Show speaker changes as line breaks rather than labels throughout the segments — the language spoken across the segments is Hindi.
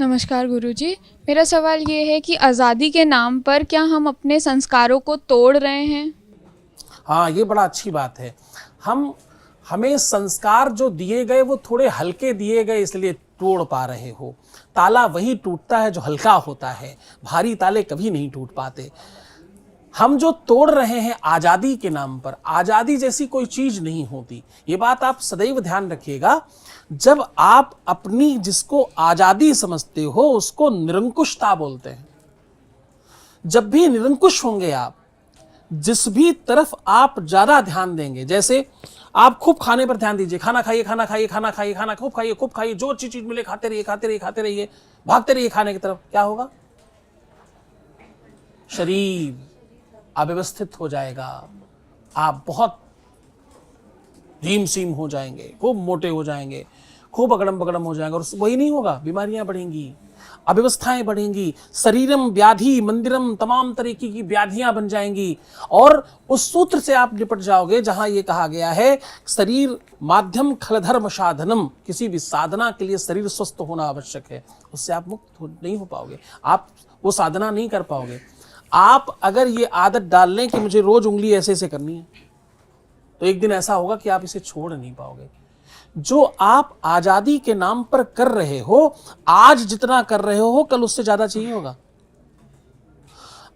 नमस्कार गुरुजी। मेरा सवाल ये है कि आज़ादी के नाम पर क्या हम अपने संस्कारों को तोड़ रहे हैं?
हाँ, ये बड़ा अच्छी बात है। हमें संस्कार जो दिए गए वो थोड़े हल्के दिए गए, इसलिए तोड़ पा रहे हो। ताला वही टूटता है जो हल्का होता है, भारी ताले कभी नहीं टूट पाते। हम जो तोड़ रहे हैं आज़ादी के नाम पर, आज़ादी जैसी कोई चीज नहीं होती। ये बात आप सदैव ध्यान रखिएगा। जब आप अपनी जिसको आज़ादी समझते हो उसको निरंकुशता बोलते हैं। जब भी निरंकुश होंगे आप, जिस भी तरफ आप ज्यादा ध्यान देंगे, जैसे आप खूब खाने पर ध्यान दीजिए, खाना खाइए, खाना खाइए, खाना खाइए, खाना खूब खाइए, जो अच्छी चीज मिले खाते रहिए, खाते रहिए, खाते रहिए, भागते रहिए खाने की तरफ। क्या होगा? शरीर अव्यवस्थित हो जाएगा, आप बहुत धीम सीम हो जाएंगे, खूब मोटे हो जाएंगे, खूब अगड़म बगड़म हो जाएंगे, और वही नहीं होगा, बीमारियां बढ़ेंगी, अव्यवस्थाएं बढ़ेंगी, शरीरम व्याधि मंदिरम, तमाम तरीके की व्याधियां बन जाएंगी। और उस सूत्र से आप निपट जाओगे जहां ये कहा गया है, शरीर माध्यम खलधर्म साधनम, किसी भी साधना के लिए शरीर स्वस्थ होना आवश्यक है। उससे आप मुक्त नहीं हो पाओगे, आप वो साधना नहीं कर पाओगे। आप अगर ये आदत डाल लें कि मुझे रोज उंगली ऐसे ऐसे करनी है, तो एक दिन ऐसा होगा कि आप इसे छोड़ नहीं पाओगे। जो आप आजादी के नाम पर कर रहे हो, आज जितना कर रहे हो कल उससे ज्यादा चाहिए होगा।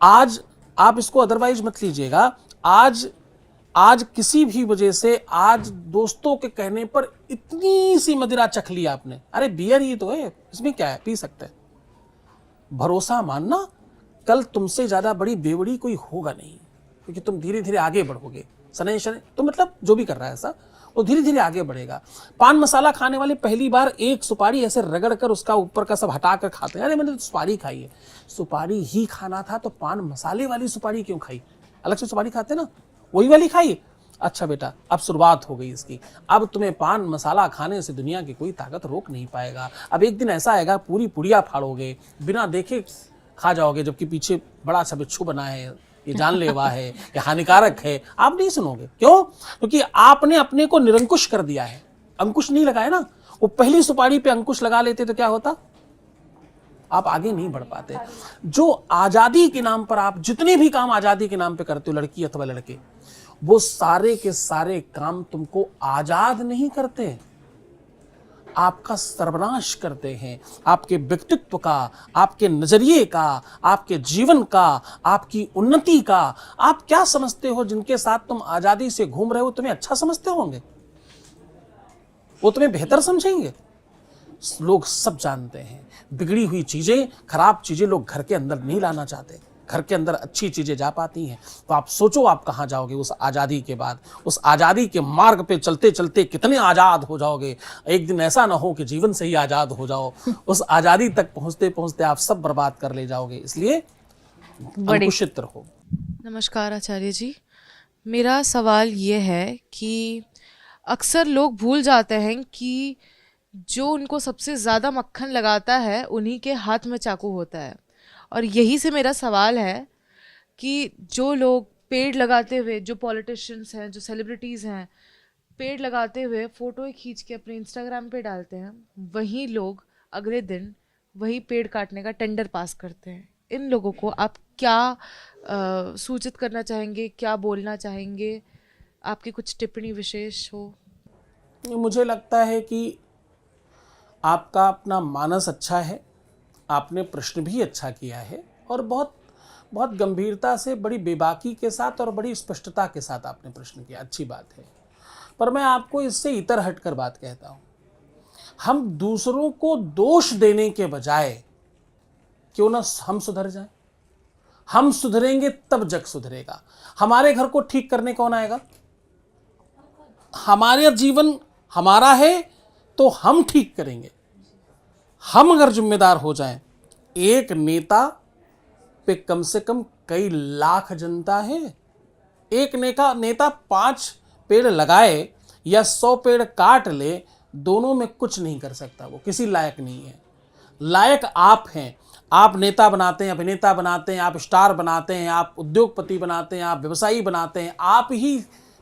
आज आप इसको अदरवाइज मत लीजिएगा। आज किसी भी वजह से, आज दोस्तों के कहने पर इतनी सी मदिरा चख ली आपने, अरे बियर ही तो है, इसमें क्या है, पी सकते हैं। भरोसा मानना, कल तुमसे ज्यादा बड़ी बेवड़ी कोई होगा नहीं, क्योंकि तुम धीरे धीरे आगे बढ़ोगे। शनै शनै तो मतलब जो भी कर रहा है ऐसा, वो धीरे धीरे आगे बढ़ेगा। पान मसाला खाने वाले पहली बार एक सुपारी ऐसे रगड़ कर उसका ऊपर का सब हटा कर खाते हैं। अरे मैंने तो सुपारी खाई है। सुपारी ही खाना था तो पान मसाले वाली सुपारी क्यों खाई? अलग से सुपारी खाते ना, वही वाली खाई। अच्छा बेटा, अब शुरुआत हो गई इसकी। अब तुम्हें पान मसाला खाने से दुनिया की कोई ताकत रोक नहीं पाएगा। अब एक दिन ऐसा आएगा, पूरी पुड़िया फाड़ोगे, बिना देखे खा जाओगे, जबकि पीछे बड़ा सा बिच्छू बना है, ये जानलेवा है, ये हानिकारक है। आप नहीं सुनोगे। क्यों? क्योंकि आपने अपने को निरंकुश कर दिया है, अंकुश नहीं लगाया ना। वो पहली सुपारी पे अंकुश लगा लेते तो क्या होता? आप आगे नहीं बढ़ पाते। जो आजादी के नाम पर आप जितने भी काम आजादी के नाम पे करते हो, लड़की अथवा लड़के, वो सारे के सारे काम तुमको आजाद नहीं करते, आपका सर्वनाश करते हैं। आपके व्यक्तित्व का, आपके नजरिए का, आपके जीवन का, आपकी उन्नति का। आप क्या समझते हो जिनके साथ तुम आजादी से घूम रहे हो, तुम्हें अच्छा समझते होंगे? वो तुम्हें बेहतर समझेंगे? लोग सब जानते हैं, बिगड़ी हुई चीजें, खराब चीजें लोग घर के अंदर नहीं लाना चाहते। घर के अंदर अच्छी चीजें जा पाती हैं। तो आप सोचो आप कहां जाओगे उस आजादी के बाद। उस आजादी के मार्ग पे चलते चलते कितने आजाद हो जाओगे। एक दिन ऐसा ना हो कि जीवन से ही आजाद हो जाओ। उस आजादी तक पहुंचते पहुंचते आप सब बर्बाद कर ले जाओगे। इसलिए अंकुशित रहो।
नमस्कार आचार्य जी। मेरा सवाल ये है कि अक्सर लोग भूल जाते हैं कि जो उनको सबसे ज़्यादा मक्खन लगाता है उन्हीं के हाथ में चाकू होता है। और यही से मेरा सवाल है कि जो लोग पेड़ लगाते हुए, जो पॉलिटिशियंस हैं, जो सेलिब्रिटीज़ हैं, पेड़ लगाते हुए फ़ोटो खींच के अपने इंस्टाग्राम पे डालते हैं, वही लोग अगले दिन वही पेड़ काटने का टेंडर पास करते हैं। इन लोगों को आप क्या सूचित करना चाहेंगे, क्या बोलना चाहेंगे? आपकी कुछ टिप्पणी विशेष हो?
मुझे लगता है कि आपका अपना मानस अच्छा है, आपने प्रश्न भी अच्छा किया है, और बहुत बहुत गंभीरता से, बड़ी बेबाकी के साथ और बड़ी स्पष्टता के साथ आपने प्रश्न किया। अच्छी बात है। पर मैं आपको इससे इतर हटकर बात कहता हूं। हम दूसरों को दोष देने के बजाय क्यों ना हम सुधर जाएं। हम सुधरेंगे तब जग सुधरेगा। हमारे घर को ठीक करने कौन आएगा? हमारे जीवन हमारा है तो हम ठीक करेंगे। हम अगर जिम्मेदार हो जाएं, एक नेता पे कम से कम कई लाख जनता है। एक नेता 5 पेड़ लगाए या 100 पेड़ काट ले, दोनों में कुछ नहीं कर सकता। वो किसी लायक नहीं है। लायक आप हैं। आप नेता बनाते हैं, अभिनेता बनाते हैं, आप स्टार बनाते हैं, आप उद्योगपति बनाते हैं, आप व्यवसायी बनाते हैं, आप ही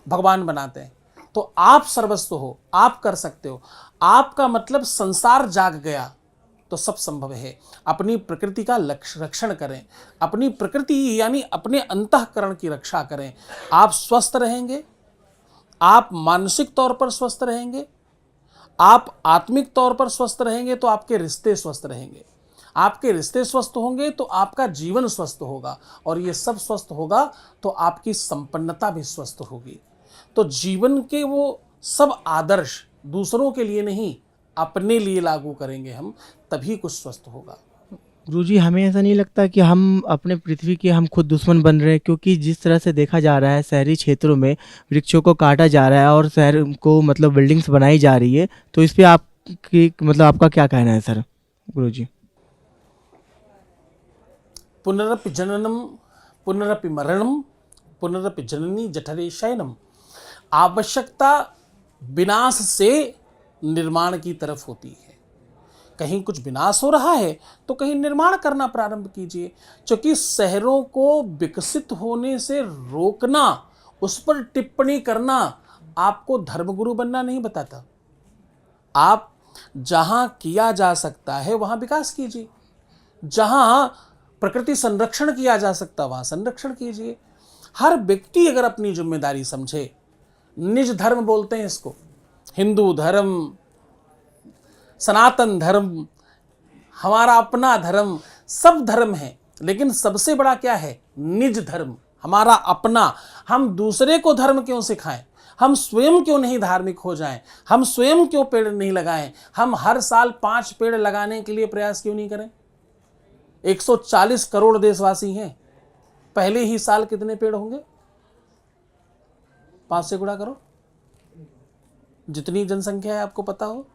भगवान बनाते हैं। तो आप सर्वस्व हो, आप कर सकते हो। आपका मतलब संसार जाग गया तो सब संभव है। अपनी प्रकृति का रक्षण करें, अपनी प्रकृति यानी अपने अंतःकरण की रक्षा करें। आप स्वस्थ रहेंगे, आप मानसिक तौर पर स्वस्थ रहेंगे, आप आत्मिक तौर पर स्वस्थ रहेंगे तो आपके रिश्ते स्वस्थ रहेंगे, आपके रिश्ते स्वस्थ होंगे तो आपका जीवन स्वस्थ होगा, और ये सब स्वस्थ होगा तो आपकी संपन्नता भी स्वस्थ होगी। तो जीवन के वो सब आदर्श दूसरों के लिए नहीं, अपने लिए लागू करेंगे हम, तभी कुछ स्वस्थ होगा।
गुरुजी, हमें ऐसा नहीं लगता कि हम अपने पृथ्वी के हम खुद दुश्मन बन रहे हैं? क्योंकि जिस तरह से देखा जा रहा है शहरी क्षेत्रों में वृक्षों को काटा जा रहा है और शहर को मतलब बिल्डिंग्स बनाई जा रही है, तो इस पे आपकी मतलब आपका क्या कहना है सर? गुरुजी,
पुनरपि जननम पुनरपि मरणम पुनरपि जननी जठरे शयनम। आवश्यकता विनाश से निर्माण की तरफ होती है। कहीं कुछ विनाश हो रहा है तो कहीं निर्माण करना प्रारंभ कीजिए, क्योंकि शहरों को विकसित होने से रोकना, उस पर टिप्पणी करना आपको धर्मगुरु बनना नहीं बताता। आप जहां किया जा सकता है वहां विकास कीजिए, जहां प्रकृति संरक्षण किया जा सकता वहां संरक्षण कीजिए। हर व्यक्ति अगर अपनी जिम्मेदारी समझे, निज धर्म बोलते हैं इसको, हिंदू धर्म, सनातन धर्म, हमारा अपना धर्म, सब धर्म है, लेकिन सबसे बड़ा क्या है? निज धर्म, हमारा अपना। हम दूसरे को धर्म क्यों सिखाएं? हम स्वयं क्यों नहीं धार्मिक हो जाएं? हम स्वयं क्यों पेड़ नहीं लगाएं? हम हर साल 5 पेड़ लगाने के लिए प्रयास क्यों नहीं करें? 140 करोड़ देशवासी हैं, पहले ही साल कितने पेड़ होंगे? 5 से गुणा करो, जितनी जनसंख्या है आपको पता हो।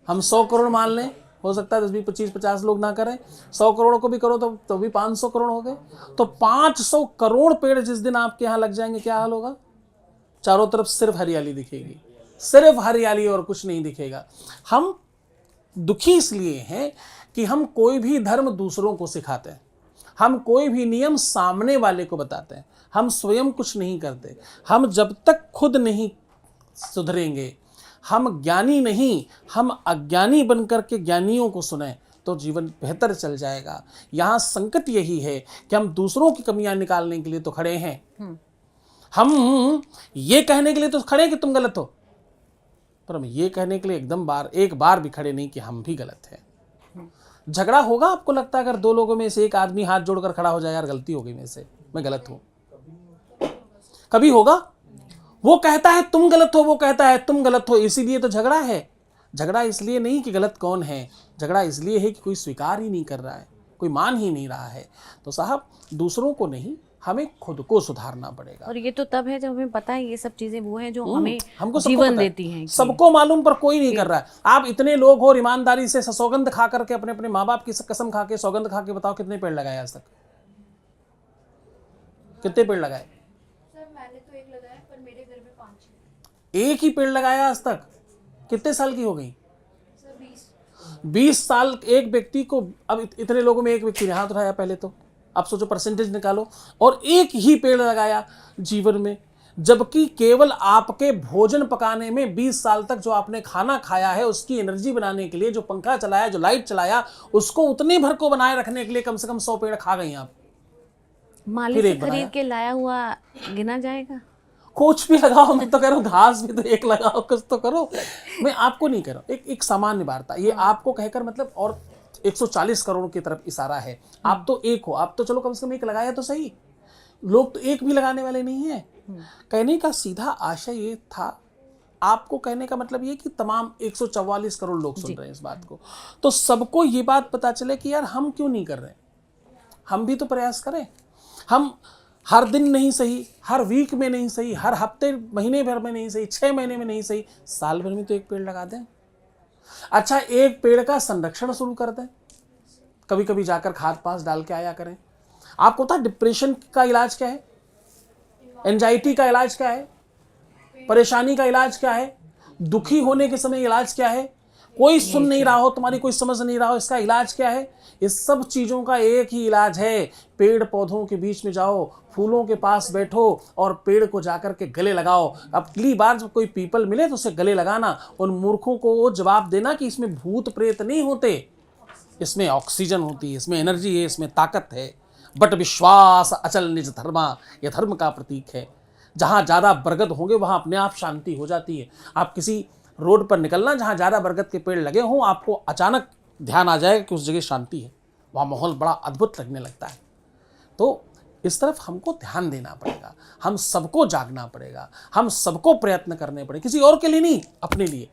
हम 100 करोड़ मान लें, हो सकता है 10, 20, 25, 50 लोग ना करें, 100 करोड़ को भी करो तो भी 500 करोड़ हो गए। तो 500 करोड़ पेड़ जिस दिन आपके यहाँ लग जाएंगे, क्या हाल होगा? चारों तरफ सिर्फ हरियाली दिखेगी, सिर्फ हरियाली, और कुछ नहीं दिखेगा। हम दुखी इसलिए हैं कि हम कोई भी धर्म दूसरों को सिखाते हैं, हम कोई भी नियम सामने वाले को बताते हैं, हम स्वयं कुछ नहीं करते। हम जब तक खुद नहीं सुधरेंगे, हम ज्ञानी नहीं, हम अज्ञानी बनकर के ज्ञानियों को सुने तो जीवन बेहतर चल जाएगा। यहाँ संकट यही है कि हम दूसरों की कमियां निकालने के लिए तो खड़े हैं, हम ये कहने के लिए तो खड़े हैं कि तुम गलत हो, पर हम ये कहने के लिए एक बार भी खड़े नहीं कि हम भी गलत हैं। झगड़ा होगा, आपको लगता है अगर 2 लोगों में से एक आदमी हाथ जोड़कर खड़ा हो जाए, यार गलती हो गई मेरे से, मैं गलत हूं, कभी होगा? वो कहता है तुम गलत हो, वो कहता है तुम गलत हो, इसीलिए तो झगड़ा है। झगड़ा इसलिए नहीं कि गलत कौन है, झगड़ा इसलिए है कि कोई स्वीकार ही नहीं कर रहा है, कोई मान ही नहीं रहा है। तो साहब, दूसरों को नहीं, हमें खुद को सुधारना पड़ेगा।
और ये तो तब है जब हमें पता है ये सब चीजें वो हैं जो
हमको
जीवन देती हैं।
सबको मालूम, पर कोई नहीं कर रहा है। आप इतने लोग हो, ईमानदारी से सौगंध खा करके, अपने अपने माँ बाप की कसम खा के, सौगंध खा के बताओ कितने पेड़ लगाए आज तक? कितने पेड़ लगाए?
सर मैंने तो एक लगाया, पर मेरे घर में 5
एक ही पेड़ लगाया आज तक? कितने साल की हो गई?
सर
20 साल एक व्यक्ति को। अब इतने लोगों में एक व्यक्ति ने हाथ उठाया पहले तो, अब सोचो परसेंटेज निकालो, और एक ही पेड़ लगाया जीवन में, जबकि केवल आपके भोजन पकाने में 20 साल तक जो आपने खाना खाया है, उसकी एनर्जी बनाने के लिए जो पंखा चलाया, जो लाइट चलाया, उसको उतने भर को बनाए रखने के लिए कम से कम 100 पेड़ खा गई आप।
माली से खरीद के लाया हुआ गिना जाएगा?
कुछ भी लगाओ, मैं तो कह रहा हूँ घास भी तो एक लगाओ, कुछ तो करो। मैं आपको नहीं कह रहा हूँ, एक सामान्य वार्ता, ये आपको कहकर मतलब, और 140 करोड़ की तरफ इशारा है। आप तो एक हो, आप तो चलो कम से कम एक लगाया तो सही, लोग तो एक भी लगाने वाले नहीं है। कहने का सीधा आशय ये था, आपको कहने का मतलब ये कि तमाम 144 करोड़ लोग सुन रहे हैं इस बात को, तो सबको ये बात पता चले कि यार हम क्यों नहीं कर रहे, हम भी तो प्रयास करें। हम हर दिन नहीं सही, हर वीक में नहीं सही, हर हफ्ते महीने भर में नहीं सही, 6 महीने में नहीं सही, साल भर में तो एक पेड़ लगा दें। अच्छा, एक पेड़ का संरक्षण शुरू कर दें, कभी कभी जाकर खाद पास डाल के आया करें। आपको पता डिप्रेशन का इलाज क्या है, एंजाइटी का इलाज क्या है, परेशानी का इलाज क्या है, दुखी होने के समय इलाज क्या है? कोई सुन नहीं रहा हो, तुम्हारी कोई समझ नहीं रहा हो, इसका इलाज क्या है? इस सब चीजों का एक ही इलाज है, पेड़ पौधों के बीच में जाओ, फूलों के पास बैठो और पेड़ को जाकर के गले लगाओ। अगली बार जब कोई पीपल मिले तो उसे गले लगाना, उन मूर्खों को वो जवाब देना कि इसमें भूत प्रेत नहीं होते, इसमें ऑक्सीजन होती है, इसमें एनर्जी है, इसमें ताकत है। बट विश्वास अचल निज धर्मा, यह धर्म का प्रतीक है। जहाँ ज़्यादा बरगद होंगे वहाँ अपने आप शांति हो जाती है। आप किसी रोड पर निकलना जहाँ ज़्यादा बरगद के पेड़ लगे हों, आपको अचानक ध्यान आ जाएगा कि उस जगह शांति है, वहाँ माहौल बड़ा अद्भुत लगने लगता है। तो इस तरफ हमको ध्यान देना पड़ेगा, हम सबको जागना पड़ेगा, हम सबको प्रयत्न करने पड़ेंगे, किसी और के लिए नहीं, अपने लिए,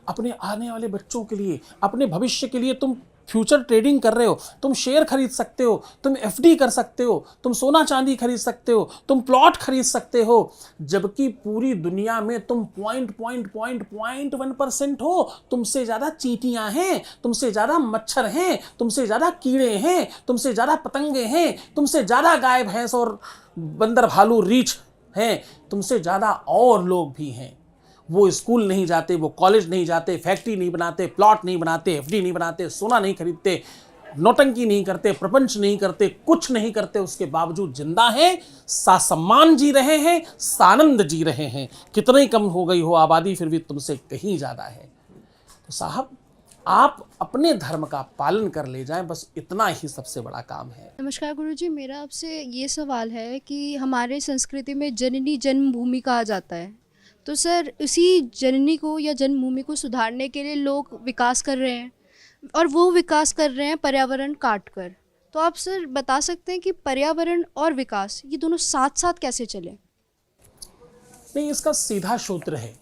अपने आने वाले बच्चों के लिए, अपने भविष्य के लिए। तुम फ्यूचर ट्रेडिंग कर रहे हो, तुम शेयर खरीद सकते हो, तुम एफडी कर सकते हो, तुम सोना चांदी खरीद सकते हो, तुम प्लॉट खरीद सकते हो, जबकि पूरी दुनिया में तुम 0.1% हो। तुमसे ज़्यादा चींटियाँ हैं, तुमसे ज़्यादा मच्छर हैं, तुमसे ज़्यादा कीड़े हैं, तुमसे ज़्यादा पतंगे हैं, तुमसे ज़्यादा गाय भैंस और बंदर भालू रीछ हैं, तुमसे ज़्यादा और लोग भी हैं। वो स्कूल नहीं जाते, वो कॉलेज नहीं जाते, फैक्ट्री नहीं बनाते, प्लॉट नहीं बनाते, एफडी नहीं बनाते, सोना नहीं खरीदते, नौटंकी नहीं करते, प्रपंच नहीं करते, कुछ नहीं करते, उसके बावजूद जिंदा हैं, सासम्मान जी रहे हैं, सानंद जी रहे हैं। कितना ही कम हो गई हो आबादी, फिर भी तुमसे कहीं ज़्यादा है। तो साहब, आप अपने धर्म का पालन कर ले जाएं, बस इतना ही सबसे बड़ा काम है।
नमस्कार गुरुजी, मेरा आपसे ये सवाल है कि हमारे संस्कृति में जननी जन्मभूमि कहा जाता है, तो सर उसी जननी को या जन्मभूमि को सुधारने के लिए लोग विकास कर रहे हैं, और वो विकास कर रहे हैं पर्यावरण काट कर। तो आप सर बता सकते हैं कि पर्यावरण और विकास ये दोनों साथ साथ कैसे चले?
नहीं, इसका सीधा सूत्र है,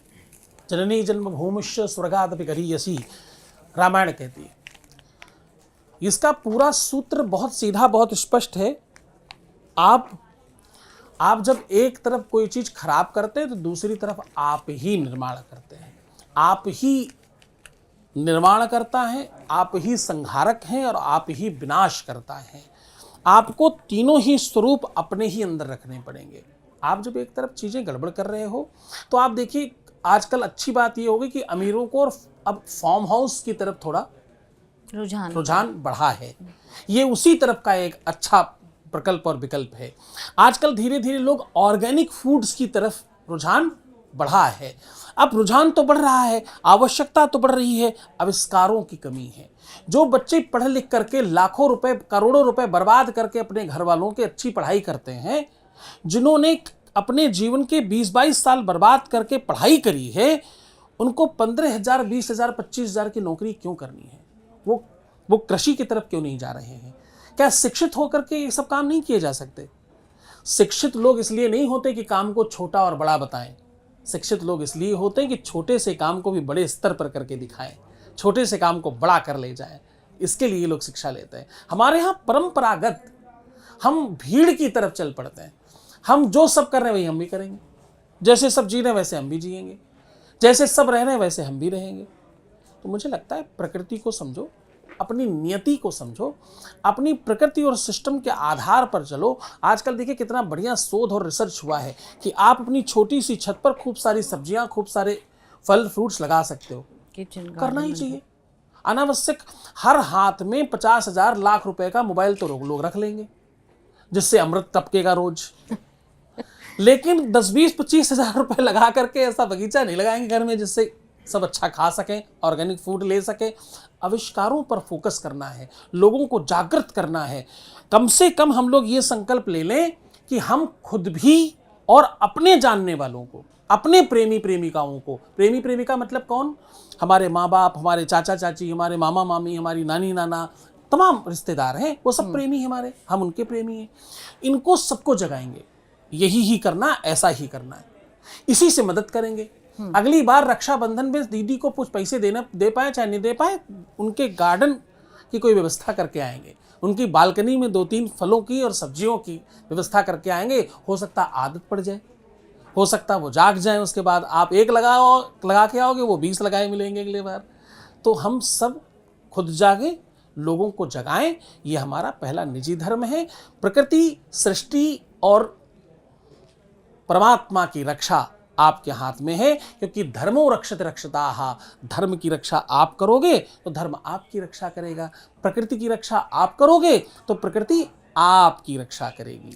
जननी जन्मभूमिश्च स्वर्गादपि गरीयसी, रामायण कहती है। इसका पूरा सूत्र बहुत सीधा, बहुत स्पष्ट है। आप जब एक तरफ कोई चीज खराब करते हैं तो दूसरी तरफ आप ही निर्माण करते हैं। आप ही निर्माण करता है, आप ही संहारक हैं और आप ही विनाश करता है। आपको तीनों ही स्वरूप अपने ही अंदर रखने पड़ेंगे। आप जब एक तरफ चीजें गड़बड़ कर रहे हो तो आप देखिए, आजकल अच्छी बात यह होगी कि अमीरों को और अब फार्म हाउस की तरफ थोड़ा रुझान बढ़ा है। ये उसी तरफ का एक अच्छा प्रकल्प और विकल्प है। आजकल धीरे धीरे लोग ऑर्गेनिक फूड्स की तरफ रुझान बढ़ा है। अब रुझान तो बढ़ रहा है, आवश्यकता तो बढ़ रही है, आविष्कारों की कमी है। जो बच्चे पढ़ लिख करके लाखों रुपए, करोड़ों रुपए बर्बाद करके अपने घर वालों की अच्छी पढ़ाई करते हैं, जिन्होंने अपने जीवन के 20-22 साल बर्बाद करके पढ़ाई करी है, उनको 15,000, 20,000, 25,000 की नौकरी क्यों करनी है? वो कृषि की तरफ क्यों नहीं जा रहे हैं? क्या शिक्षित होकर के ये सब काम नहीं किए जा सकते? शिक्षित लोग इसलिए नहीं होते कि काम को छोटा और बड़ा बताएं। शिक्षित लोग इसलिए होते हैं कि छोटे से काम को भी बड़े स्तर पर करके दिखाएं, छोटे से काम को बड़ा कर ले जाएं। इसके लिए लोग शिक्षा लेते हैं। हमारे यहाँ परंपरागत हम भीड़ की तरफ चल पड़ते हैं। हम जो सब कर रहे हैं वही हम भी करेंगे, जैसे सब जी रहे हैं वैसे हम भी जिएंगे, जैसे सब रह रहे हैं वैसे हम भी रहेंगे। तो मुझे लगता है प्रकृति को समझो, अपनी नियति को समझो, अपनी प्रकृति और सिस्टम के आधार पर चलो। आजकल देखिए कितना बढ़िया शोध और रिसर्च हुआ है कि आप अपनी छोटी सी छत पर खूब सारी सब्जियां, खूब सारे फल फ्रूट्स लगा सकते हो। करना ही चाहिए। अनावश्यक हर हाथ में 50,000 लाख रुपए का मोबाइल तो लोग रख लेंगे, जिससे अमृत टपकेगा रोज। लेकिन 10-20-25,000 रुपए लगा करके ऐसा बगीचा नहीं लगाएंगे घर में जिससे सब अच्छा खा सकें, ऑर्गेनिक फूड ले सकें। आविष्कारों पर फोकस करना है, लोगों को जागृत करना है। कम से कम हम लोग ये संकल्प ले लें कि हम खुद भी और अपने जानने वालों को, अपने प्रेमी प्रेमिकाओं को, प्रेमी प्रेमिका मतलब कौन? हमारे माँ बाप, हमारे चाचा चाची, हमारे मामा मामी, हमारी नानी नाना, तमाम रिश्तेदार हैं, वो सब प्रेमी हैं हमारे, हम उनके प्रेमी हैं। इनको सबको जगाएंगे, यही ही करना, ऐसा ही करना है, इसी से मदद करेंगे। अगली बार रक्षाबंधन में दीदी को कुछ पैसे दे पाए चाहे नहीं दे पाए, उनके गार्डन की कोई व्यवस्था करके आएंगे, उनकी बालकनी में 2-3 फलों की और सब्जियों की व्यवस्था करके आएंगे। हो सकता आदत पड़ जाए, हो सकता वो जाग जाए, उसके बाद आप एक लगा के आओगे, वो 20 लगाए मिलेंगे अगले बार। तो हम सब खुद जागे, लोगों को जगाएं, ये हमारा पहला निजी धर्म है। प्रकृति, सृष्टि और परमात्मा की रक्षा आपके हाथ में है, क्योंकि धर्मो रक्षते रक्षताः, धर्म की रक्षा आप करोगे तो धर्म आपकी रक्षा करेगा, प्रकृति की रक्षा आप करोगे तो प्रकृति आपकी रक्षा करेगी।